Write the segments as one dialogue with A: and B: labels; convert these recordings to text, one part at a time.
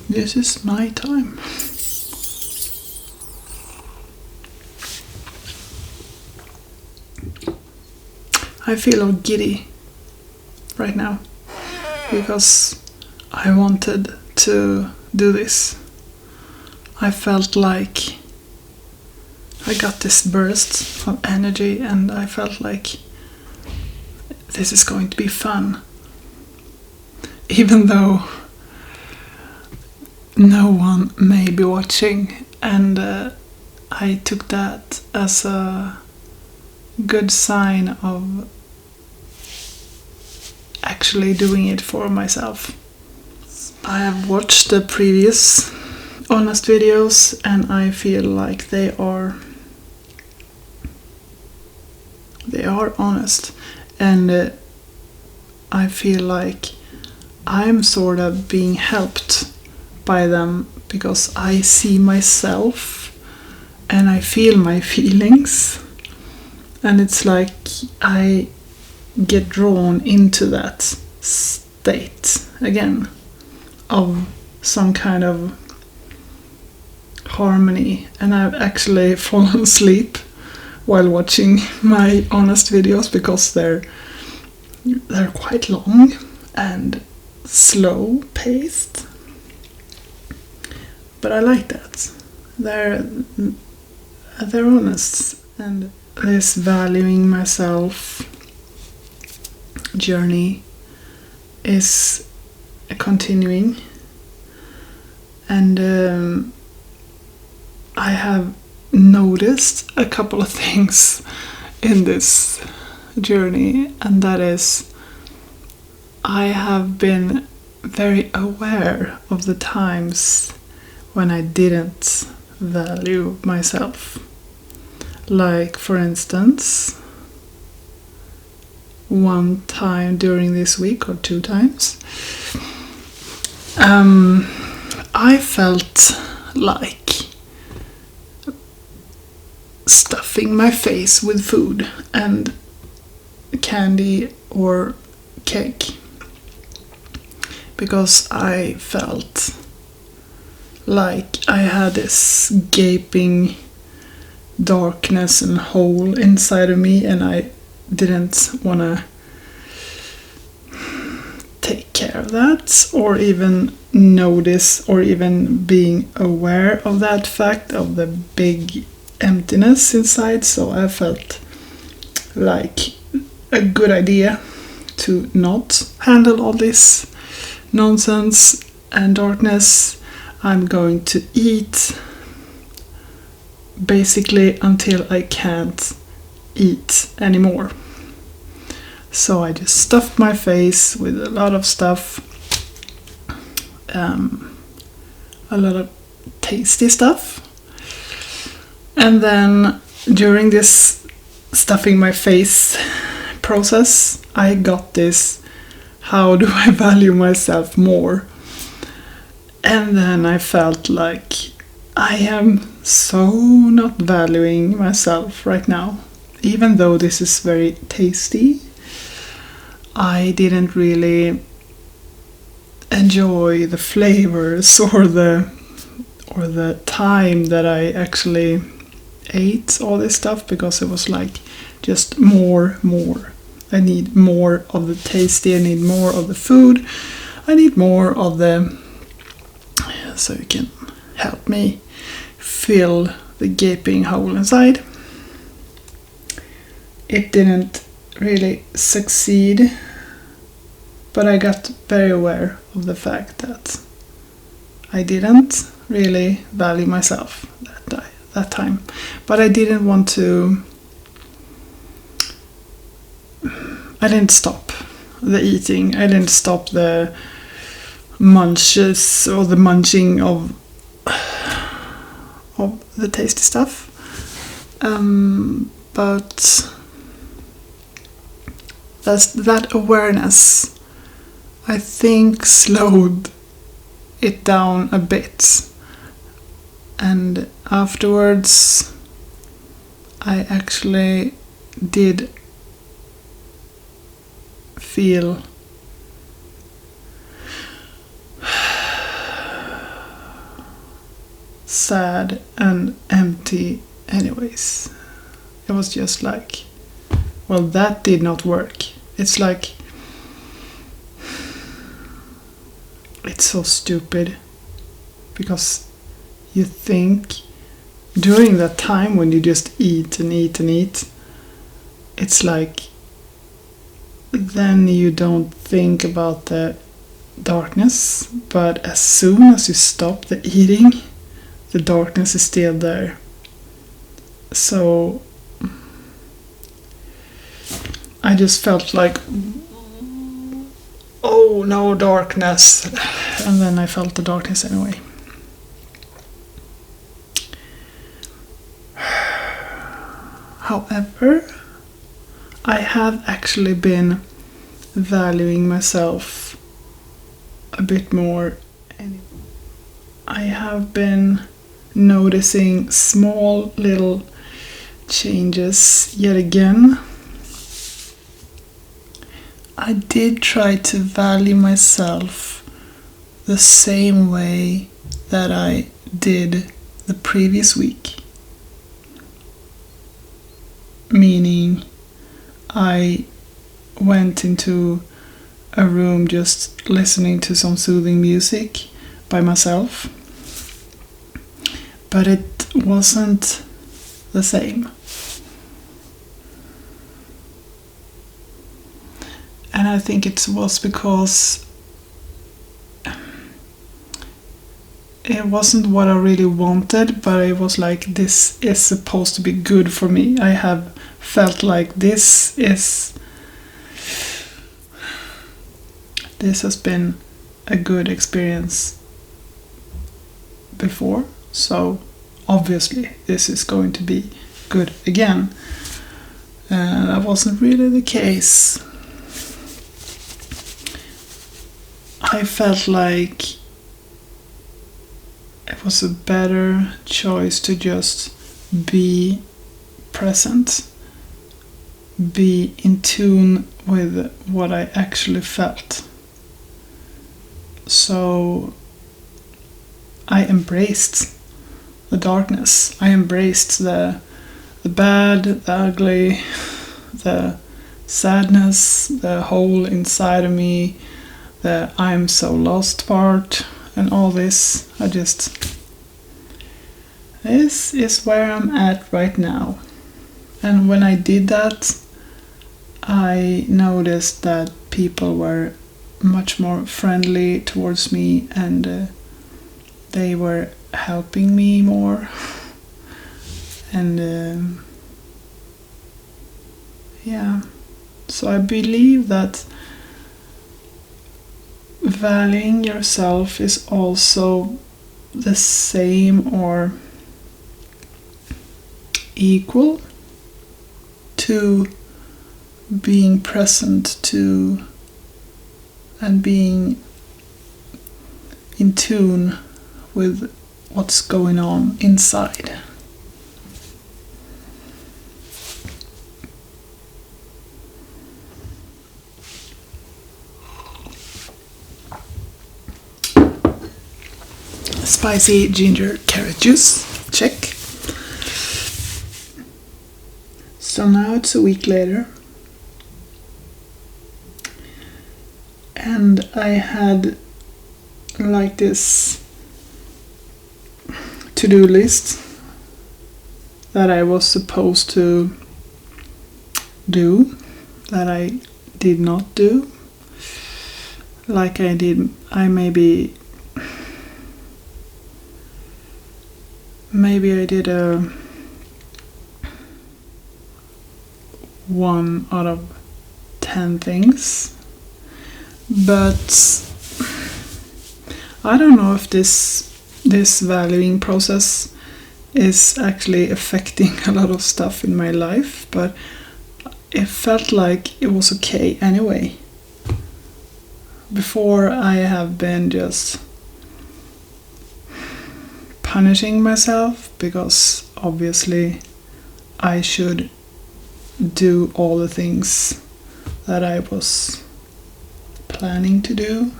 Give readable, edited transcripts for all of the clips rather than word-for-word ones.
A: This is my time. I feel all giddy right now because I wanted to do this. I felt like I got this burst of energy and I felt like this is going to be fun. Even though no one may be watching, and I took that as a good sign of actually doing it for myself. I have watched the previous honest videos and I feel like they are honest, and I feel like I'm sort of being helped by them because I see myself and I feel my feelings, and it's like I get drawn into that state again of some kind of harmony, and I've actually fallen asleep while watching my honest videos because they're quite long and slow paced, but I like that. They're honest, and this valuing myself journey is continuing, and I have noticed a couple of things in this journey, and that is I have been very aware of the times when I didn't value myself. Like, for instance, one time during this week, or 2 times, I felt like stuffing my face with food and candy or cake because I felt like I had this gaping darkness and hole inside of me, and I didn't want to take care of that or even notice or even being aware of that fact of the big emptiness inside. So I felt like a good idea to not handle all this nonsense and darkness. I'm going to eat basically until I can't eat anymore. So I just stuffed my face with a lot of stuff, a lot of tasty stuff. And then during this stuffing my face process, I got this, how do I value myself more? And then I felt like I am so not valuing myself right now. Even though this is very tasty, I didn't really enjoy the flavors or the time that I actually ate all this stuff, because it was like just more. I need more of the tasty, I need more of the food, I need more of the, so you can help me fill the gaping hole inside. It didn't really succeed, but I got very aware of the fact that I didn't really value myself that time. But I didn't want to, I didn't stop the eating, I didn't stop the munches or the munching of the tasty stuff, but that awareness, I think, slowed it down a bit, and afterwards I actually did feel sad and empty anyways. It was just like, well, that did not work. It's like, it's so stupid, because you think during that time when you just eat and eat and eat, it's like, then you don't think about the darkness, but as soon as you stop the eating, the darkness is still there. So I just felt like, oh no, darkness, and then I felt the darkness anyway. However, I have actually been valuing myself a bit more. I have been noticing small little changes yet again. I did try to value myself the same way that I did the previous week. Meaning, I went into a room just listening to some soothing music by myself, but it wasn't the same. And I think it was because it wasn't what I really wanted, but it was like, this is supposed to be good for me. I have felt like this has been a good experience before, so obviously this is going to be good again. That wasn't really the case. I felt like it was a better choice to just be present, be in tune with what I actually felt. So I embraced the darkness. I embraced the bad, the ugly, the sadness, the hole inside of me, the I'm so lost part, and all this. This is where I'm at right now. And when I did that, I noticed that people were much more friendly towards me, and they were helping me more. And yeah, so I believe that valuing yourself is also the same or equal to being present to and being in tune with what's going on inside. Spicy ginger carrot juice, check. So now it's a week later, and I had like this to-do list that I was supposed to do that I did not do. Like I maybe I did a 1 out of 10 things, but I don't know if this valuing process is actually affecting a lot of stuff in my life, but it felt like it was okay anyway. Before, I have been just punishing myself because obviously I should do all the things that I was planning to do,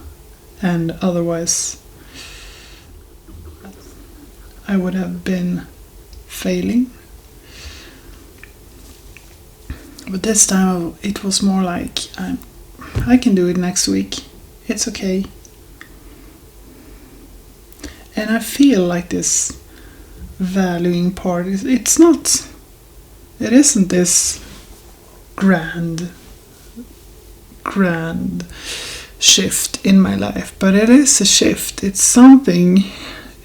A: and otherwise I would have been failing. But this time it was more like, I can do it next week. It's okay. And I feel like this valuing part, it isn't this grand shift in my life, but it is a shift. It's something,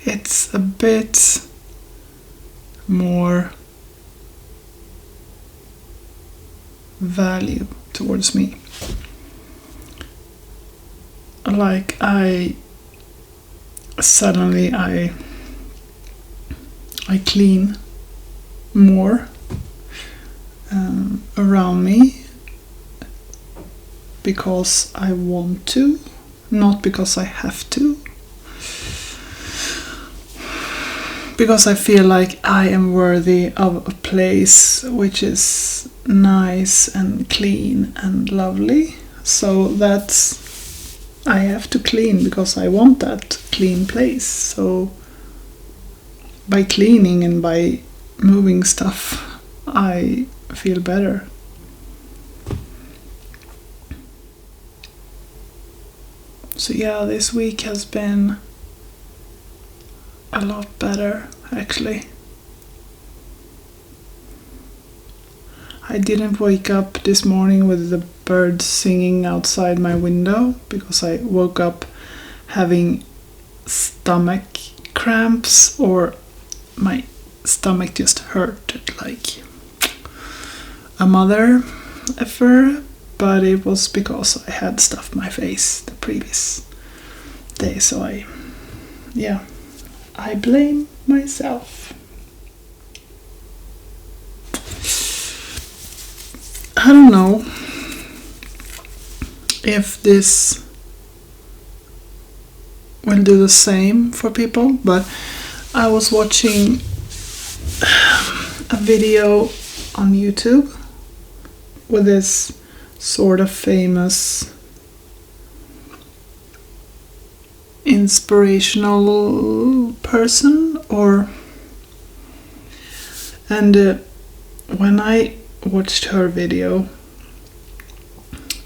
A: it's a bit more value towards me. Like I clean more around me because I want to, not because I have to. Because I feel like I am worthy of a place which is nice and clean and lovely. So I have to clean because I want that clean place. So by cleaning and by moving stuff, I feel better. So yeah, this week has been a lot better, actually. I didn't wake up this morning with the birds singing outside my window because I woke up having stomach cramps, or my stomach just hurt like a mother effer, but it was because I had stuffed my face the previous day, so I blame myself. I don't know if this will do the same for people, but I was watching a video on YouTube with this sort of famous inspirational person, and when I watched her video,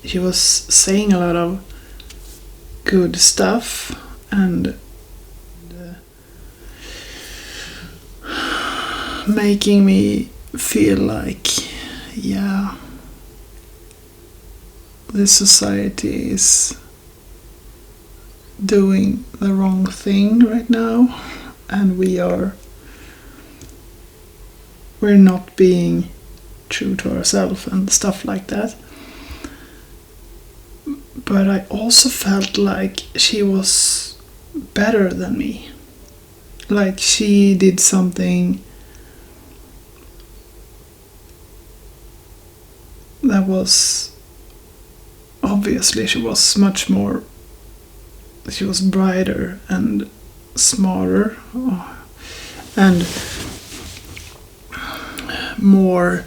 A: she was saying a lot of good stuff and making me feel like, yeah, this society is doing the wrong thing right now, and we're not being true to ourselves and stuff like that. But I also felt like she was better than me. Like she did something that was, obviously she was brighter and smarter and more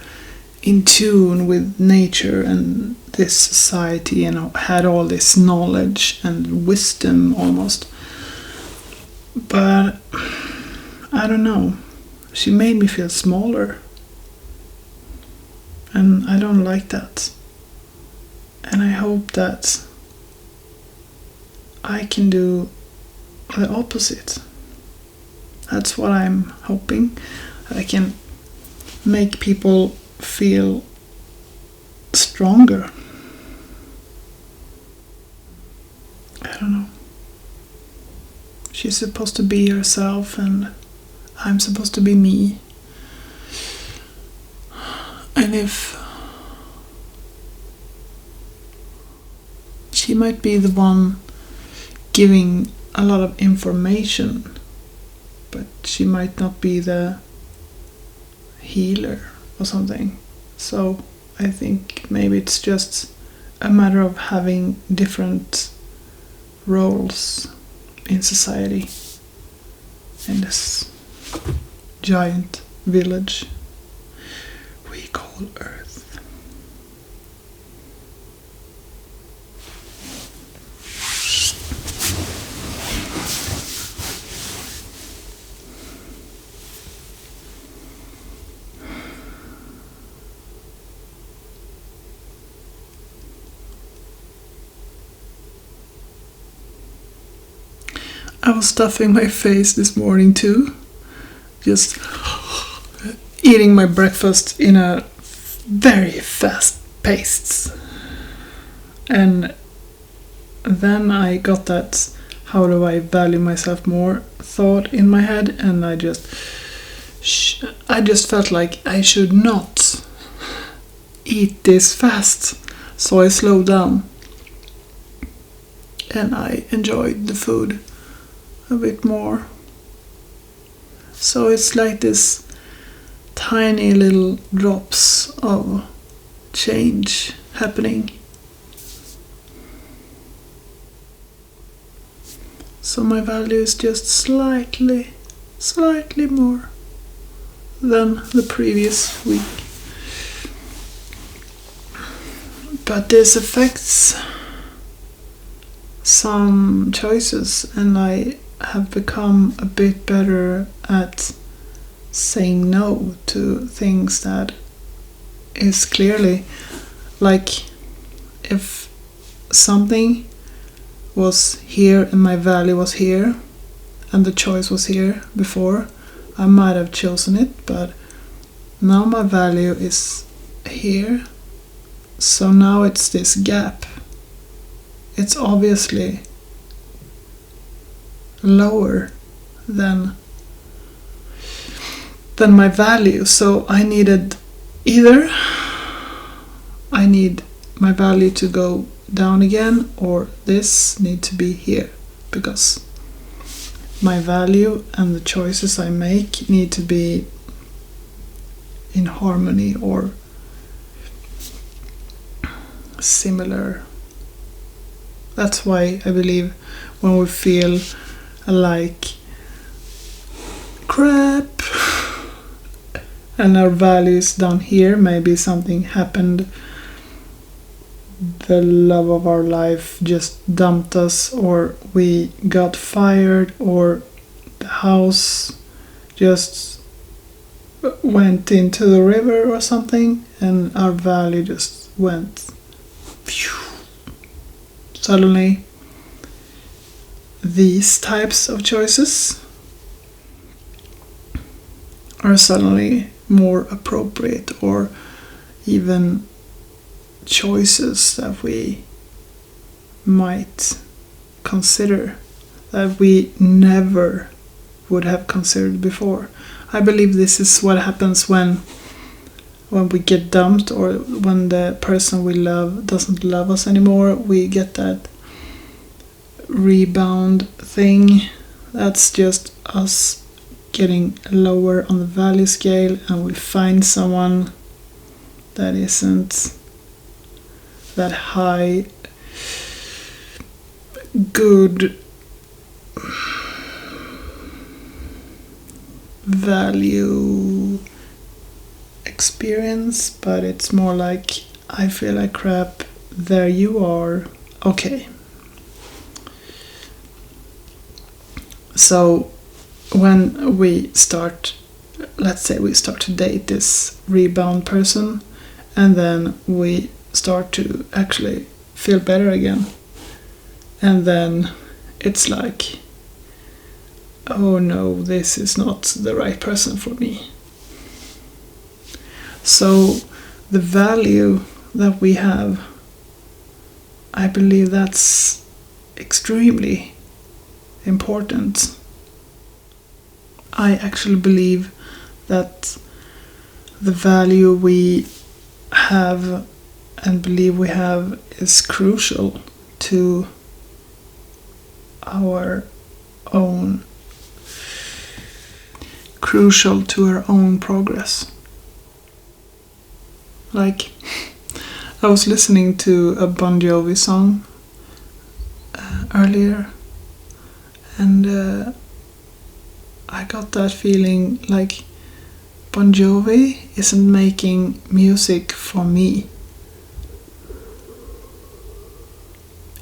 A: in tune with nature and this society, and had all this knowledge and wisdom almost. But I don't know, she made me feel smaller, and I don't like that. And I hope that I can do the opposite. That's what I'm hoping. I can make people feel stronger. I don't know. She's supposed to be herself, and I'm supposed to be me. And if she might be the one giving a lot of information, but she might not be the healer or something. So I think maybe it's just a matter of having different roles in society, in this giant village we call Earth. I was stuffing my face this morning too. Just eating my breakfast in a very fast pace. And then I got that how do I value myself more thought in my head, and I just felt like I should not eat this fast. So I slowed down and I enjoyed the food a bit more. So it's like this tiny little drops of change happening. So my value is just slightly more than the previous week. But this affects some choices, and I have become a bit better at saying no to things that is clearly like, if something was here and my value was here and the choice was here before, I might have chosen it, but now my value is here, so now it's this gap. It's obviously lower than my value, so I needed either I need my value to go down again, or this need to be here, because my value and the choices I make need to be in harmony or similar. That's why I believe when we feel like crap and our value is down here, maybe something happened, the love of our life just dumped us, or we got fired, or the house just went into the river or something, and our value just went phew. Suddenly these types of choices are suddenly more appropriate, or even choices that we might consider that we never would have considered before. I believe this is what happens when we get dumped, or when the person we love doesn't love us anymore. We get that rebound thing. That's just us getting lower on the value scale, and we find someone that isn't that high, good value experience, but it's more like, I feel like crap, there you are, okay. So when we start, let's say we start to date this rebound person, and then we start to actually feel better again, and then it's like, oh no, this is not the right person for me. So the value that we have, I believe that's extremely important. I actually believe that the value we have and believe we have is crucial to our own progress. Like, I was listening to a Bon Jovi song earlier, and I got that feeling like Bon Jovi isn't making music for me.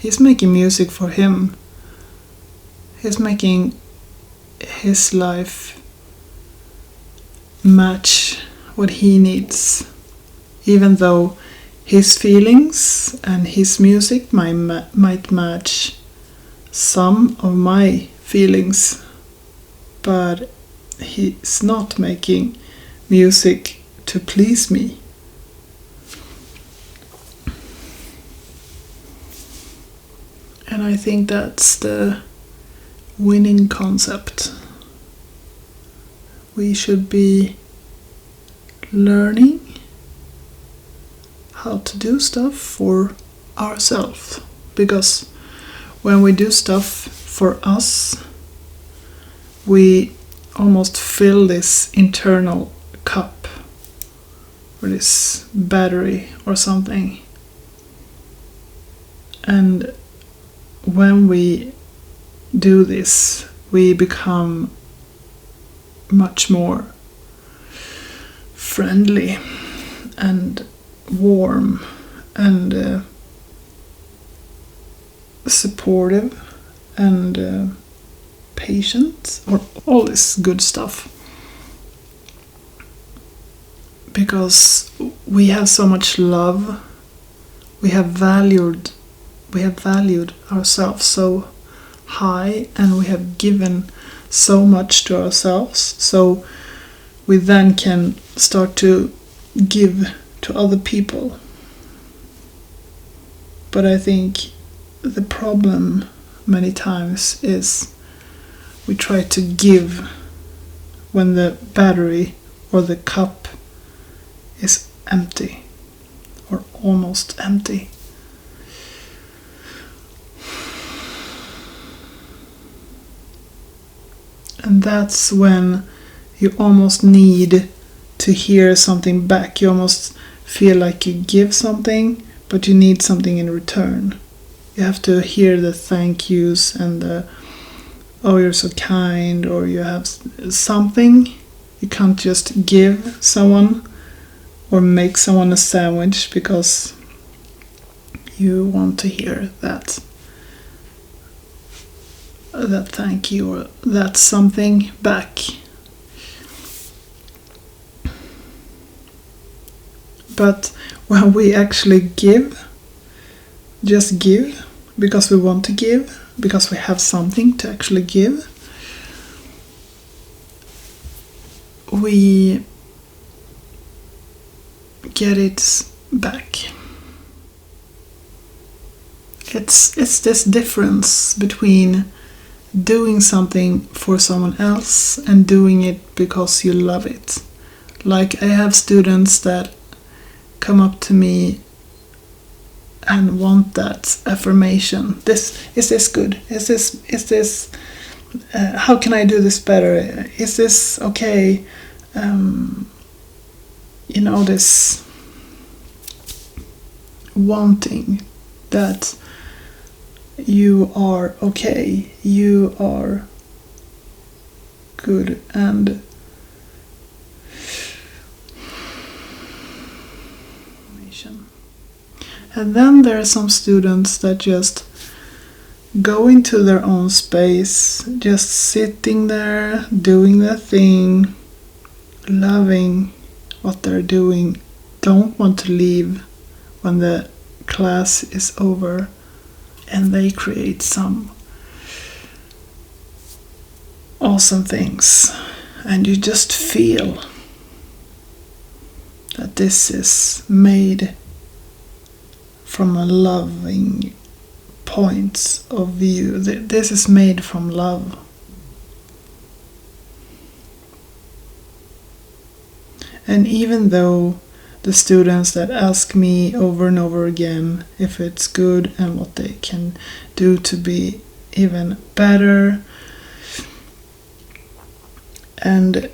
A: He's making music for him. He's making his life match what he needs, even though his feelings and his music might match some of my feelings, but he's not making music to please me. And I think that's the winning concept. We should be learning how to do stuff for ourselves, because when we do stuff for us, we almost fill this internal cup or this battery or something. And when we do this, we become much more friendly and warm and supportive and patient, or all this good stuff, because we have so much love. We have valued ourselves so high, and we have given so much to ourselves, so we then can start to give to other people. But I think the problem many times is we try to give when the battery or the cup is empty or almost empty. And that's when you almost need to hear something back. You almost feel like you give something, but you need something in return. You have to hear the thank yous and the, oh, you're so kind, or you have something. You can't just give someone or make someone a sandwich because you want to hear that thank you or that something back. But when we actually give, just give because we want to give, because we have something to actually give, we get it back. It's this difference between doing something for someone else and doing it because you love it. Like, I have students that come up to me and want that affirmation. Is this good? Is this how can I do this better? Is this okay? This wanting that you are okay, you are good, and then there are some students that just go into their own space, just sitting there, doing their thing, loving what they're doing, don't want to leave when the class is over, and they create some awesome things, and you just feel that this is made from a loving point of view. This is made from love. And even though the students that ask me over and over again if it's good and what they can do to be even better, and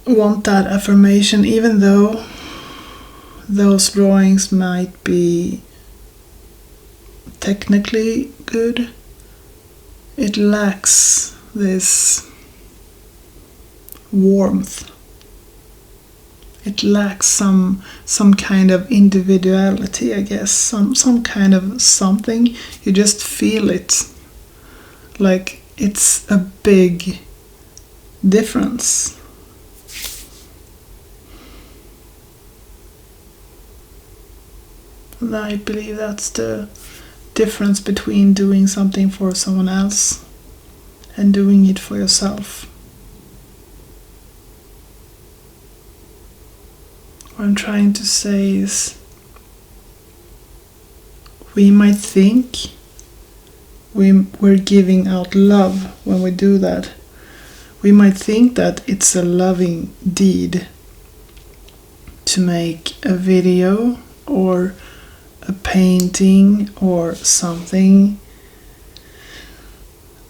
A: want that affirmation, even though those drawings might be technically good, it lacks this warmth. It lacks some kind of individuality, I guess, some kind of something. You just feel it, like it's a big difference. And I believe that's the difference between doing something for someone else and doing it for yourself. What I'm trying to say is, we might think we're giving out love when we do that. We might think that it's a loving deed to make a video or a painting or something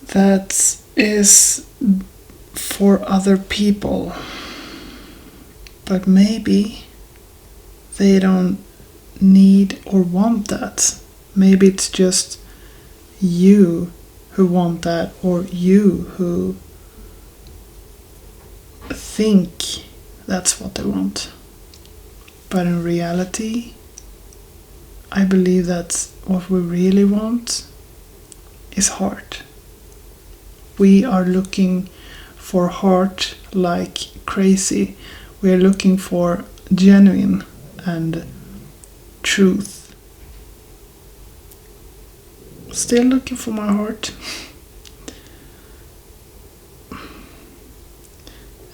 A: that is for other people. But maybe they don't need or want that. Maybe it's just you who want that, or you who think that's what they want. But in reality, I believe that what we really want is heart. We are looking for heart like crazy. We are looking for genuine and truth. Still looking for my heart.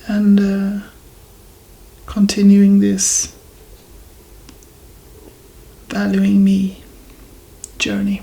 A: And continuing this valuing me journey.